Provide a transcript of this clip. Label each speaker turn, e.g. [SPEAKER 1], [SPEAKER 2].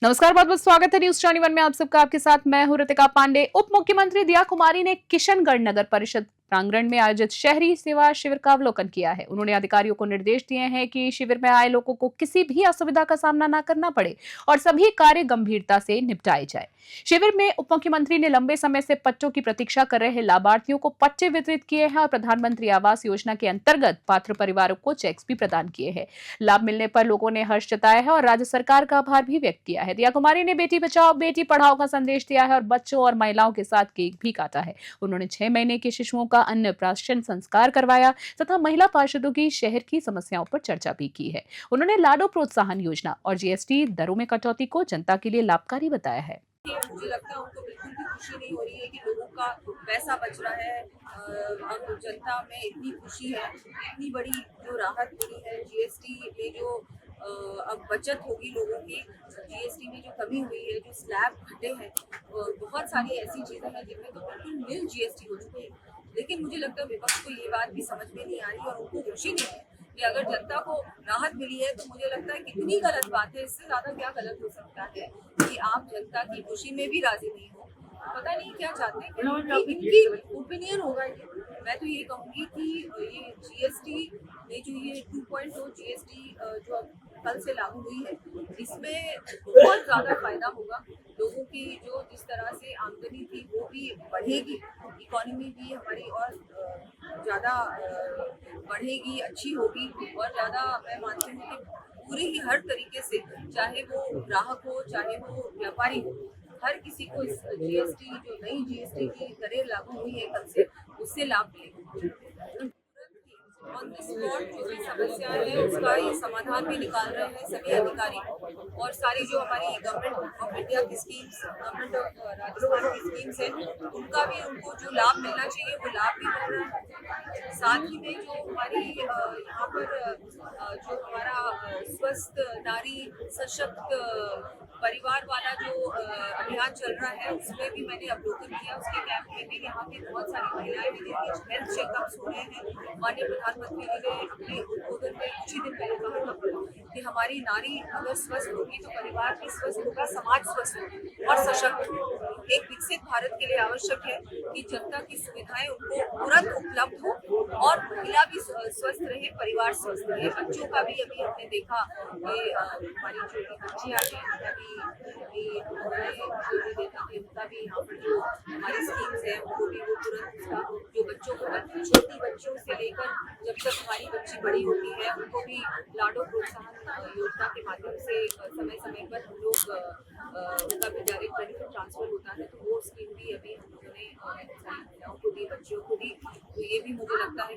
[SPEAKER 1] नमस्कार, बहुत बहुत स्वागत है न्यूज 21 में आप सबका। आपके साथ मैं हूं ऋतिका पांडे। उप मुख्यमंत्री दिया कुमारी ने किशनगढ़ नगर परिषद प्रांगण में आयोजित शहरी सेवा शिविर का अवलोकन किया है। उन्होंने अधिकारियों को निर्देश दिए हैं कि शिविर में आए लोगों को किसी भी असुविधा का सामना न करना पड़े और सभी कार्य गंभीरता से निपटाए जाए। शिविर में उप मुख्यमंत्री ने लंबे समय से पट्टों की प्रतीक्षा कर रहे लाभार्थियों को पट्टे वितरित किए हैं और प्रधानमंत्री आवास योजना के अंतर्गत पात्र परिवारों को चेक्स भी प्रदान किए हैं। लाभ मिलने पर लोगों ने हर्ष जताया है और राज्य सरकार का आभार भी व्यक्त किया है। दिया कुमारी ने बेटी बचाओ बेटी पढ़ाओ का संदेश दिया है और बच्चों और महिलाओं के साथ केक भी काटा है। उन्होंने 6 महीने के शिशुओं का अन्नप्राशन संस्कार करवाया तथा महिला पार्षदों की शहर की समस्याओं पर चर्चा भी की है। उन्होंने लाडो प्रोत्साहन योजना और जीएसटी दरों में कटौती को जनता के लिए लाभकारी बताया है।
[SPEAKER 2] मुझे लगता है उनको बिल्कुल भी खुशी नहीं हो रही है कि लोगों का पैसा बच रहा है। अब जनता में इतनी खुशी है, इतनी बड़ी जो राहत मिली है जीएसटी में, जो अब बचत होगी लोगों की, जीएसटी में जो कमी हुई है, जो स्लैब घटे हैं, बहुत सारी ऐसी चीज़ें हैं जिनमें तो बिल्कुल नील जीएसटी हो चुकी है। लेकिन मुझे लगता है विपक्ष को ये बात भी समझ में नहीं आ रही और उनको खुशी नहीं है कि अगर जनता को राहत मिली है तो मुझे लगता है कितनी गलत बात है। इससे ज़्यादा क्या गलत हो सकता है कि आप जनता की खुशी में भी राजी नहीं हो। पता नहीं क्या चाहते हैं, इनकी ओपिनियन होगा ये। मैं तो ये कहूँगी कि ये जीएसटी में जो ये 2.0 जीएसटी जो अब कल से लागू हुई है, इसमें बहुत ज़्यादा फायदा होगा लोगों की। जो जिस तरह से आमदनी थी वो भी बढ़ेगी, इकोनॉमी भी हमारी और ज़्यादा बढ़ेगी, अच्छी होगी और ज़्यादा मैं मानती हूँ कि पूरे ही हर तरीके से, चाहे वो ग्राहक हो चाहे वो व्यापारी हो, हर किसी को इस जीएसटी, जो नई जीएसटी की दरें लागू हुई है कल से, उससे लाभ मिलेगा। ऑन द स्पॉट जो भी समस्याएं हैं उसका ये समाधान भी निकाल रहे हैं सभी अधिकारी, और सारी जो हमारी गवर्नमेंट ऑफ इंडिया की स्कीम्स, गवर्नमेंट ऑफ राजस्थान की स्कीम्स हैं, उनका भी उनको जो लाभ मिलना चाहिए वो लाभ भी मिल रहा है। साथ ही में जो हमारी यहाँ पर जो हमारा स्वस्थ नारी सशक्त परिवार वाला जो अभियान चल रहा है, उसमें भी मैंने अवलोकन किया। उसके कैंप में भी यहाँ की बहुत सारी महिलाएं हैं जिनके हेल्थ चेकअप्स हो रहे हैं। माननीय प्रधानमंत्री जी ने अपने उद्बोधन में कुछ ही दिन पहले कहा था कि हमारी नारी अगर स्वस्थ होगी तो परिवार भी स्वस्थ होगा, समाज स्वस्थ होगा और सशक्त होगा। एक विकसित भारत के लिए आवश्यक है कि जनता की सुविधाएं उनको तुरंत उपलब्ध हो और महिला भी स्वस्थ रहे, परिवार स्वस्थ रहे। बच्चों का भी अभी हमने देखा कि हमारी छोटी बच्चियां हैं, उनका भी यहाँ पर जो हमारी स्कीम्स है उनको भी वो तुरंत उसका, जो बच्चों को, छोटी बच्चों से लेकर जब तक हमारी बच्ची बड़ी होती है उनको भी लाडो प्रोत्साहन योजना के माध्यम से समय समय पर हम लोग उनका भी डायरेक्ट बेनिफिट ट्रांसफर होता है। तो वो स्कीम भी अभी हम लोगों ने महिलाओं को दी, बच्चियों को दी। तो ये भी मुझे लगता है